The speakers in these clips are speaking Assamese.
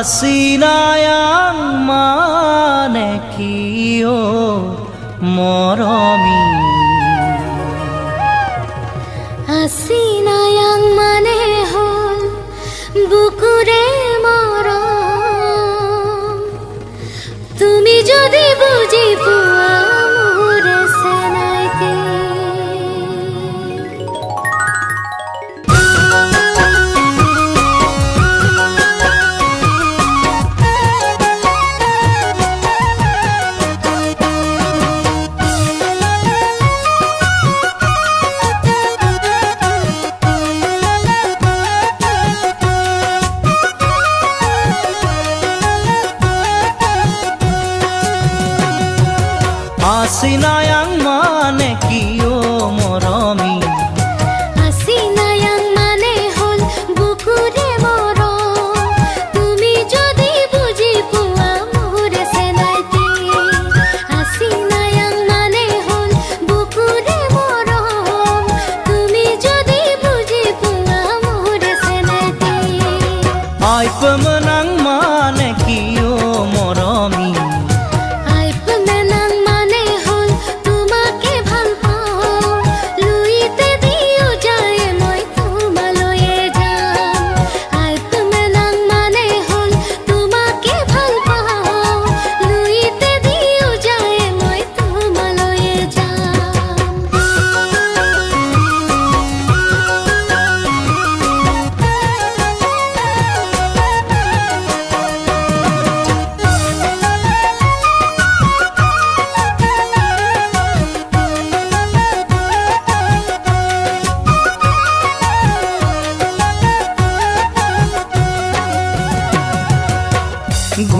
Asinayang manekiyo moromi Asinayang manehol bukure morom Tumi jodi buji pua mure senaite Asinayang manekiyo moromi Asinayang manehol bukure morom Tumi jodi buji pua mure senaite Asinayang manehol bukure morom Tumi jodi buji pua mure senaite Ay pemenang manekiyo moromi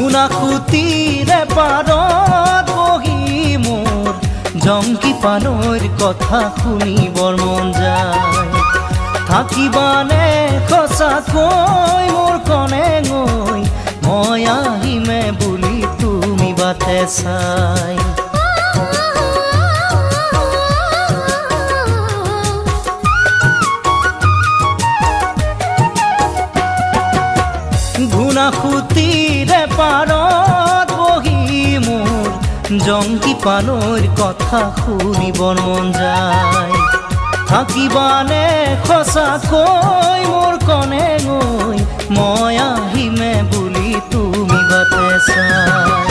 ঘুনাকুতিৰে পাৰত বহি মোৰ জংকি পানৈৰ কথা শুনিবৰ মন যায় থাকিবানে সঁচাকৈ মোৰ কনে গৈ মই আহিমে বুলি তুমি বাটে চাই ঘুনাকুতিৰে পাৰত বহি মোৰ জংকি পানৈৰ কথা শুনিবৰ মন যায় থাকিবানে সঁচাকৈ মোৰ কনে গৈ মই আহিমে বুলি তুমি বাটে চাই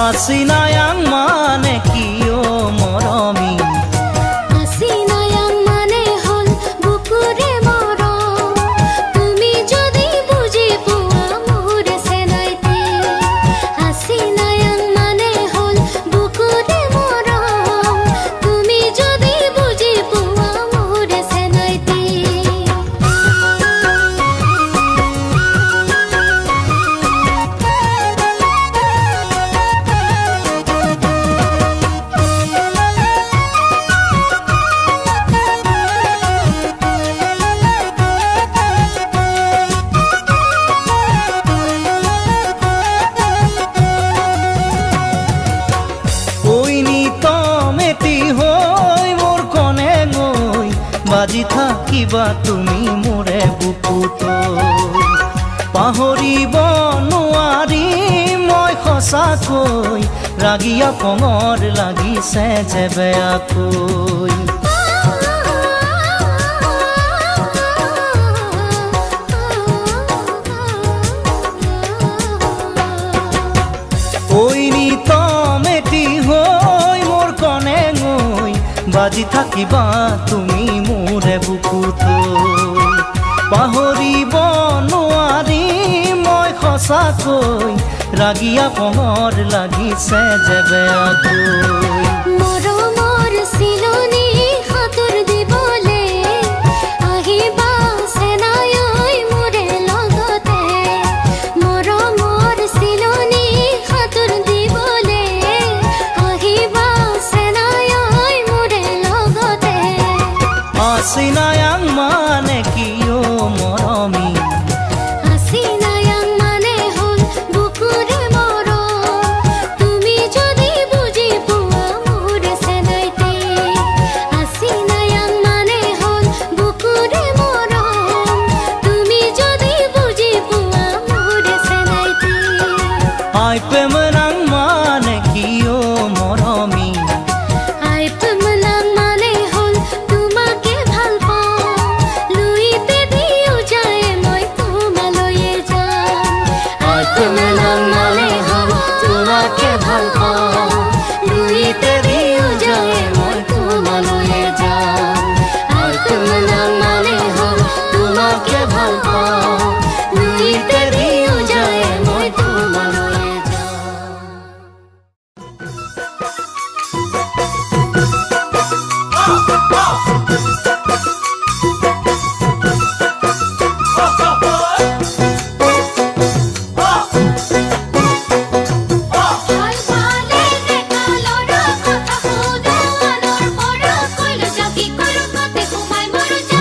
Asinayang manekiyo moromi Asinayang manehol bukure morom Tumi jodi buji pua mure senaite Asinayang manehol bukure morom Tumi jodi buji pua mure senaite বাজি থাকিবা তুমি মোৰে বুকুত পাহৰিব নোৱাৰি মই সঁচাকৈ ৰাগিয়া পঙৰ লাগিছে যে বেয়াকৈ মেটি হৈ মোৰ কনে গৈ বাজি থাকিবা তুমি মোৰে বুকুত পাহৰিব নোৱাৰি মই সঁচাকৈ ৰাগিয়া পঙৰ লাগিছে যে বেয়াকৈ মৰমৰ চিলনি হাতৰ দিবলে আহিবা সেনাই মোৰে লগতে মৰমৰ চিলনি হাতৰ দিবলে আহিবা সেনাই মোৰে লগতে Asinayang manekiyo moromi প্ৰেমে